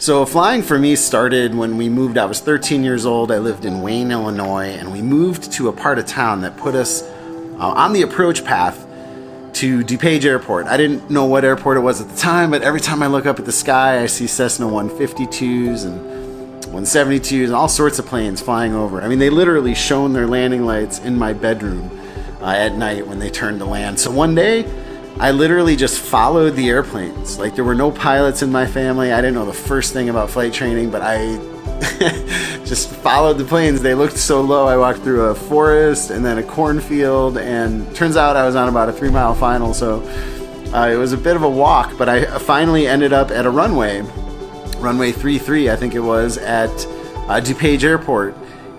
So flying for me started when we moved. I was 13 years old. I lived in Wayne, Illinois, and we moved to a part of town that put us on the approach path to DuPage Airport. I didn't know what airport it was at the time, but every time I look up at the sky, I see Cessna 152s and 172s and all sorts of planes flying over. I mean, they literally shone their landing lights in my bedroom at night when they turned to land. So one day, I literally just followed the airplanes. Like, there were no pilots in my family. I didn't know the first thing about flight training, but I just followed the planes. They looked so low. I walked through a forest and then a cornfield, and turns out I was on about a 3-mile final, so it was a bit of a walk, but I finally ended up at a runway 33, I think it was, at DuPage Airport.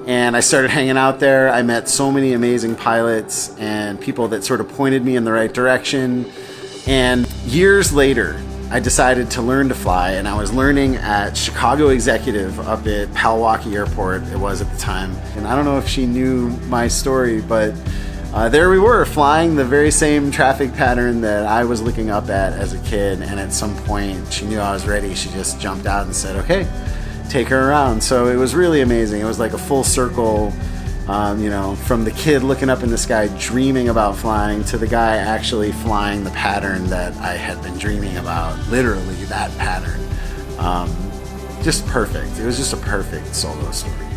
And I started hanging out there. I met so many amazing pilots and people that sort of pointed me in the right direction. And years later, I decided to learn to fly, and I was learning at Chicago Executive up at Palwaukee Airport, it was at the time. And I don't know if she knew my story, but there we were, flying the very same traffic pattern that I was looking up at as a kid. And at some point, she knew I was ready. She just jumped out and said, okay, take her around. So it was really amazing. It was like a full circle, from the kid looking up in the sky dreaming about flying to the guy actually flying the pattern that I had been dreaming about, literally that pattern. Just perfect. It was just a perfect solo story.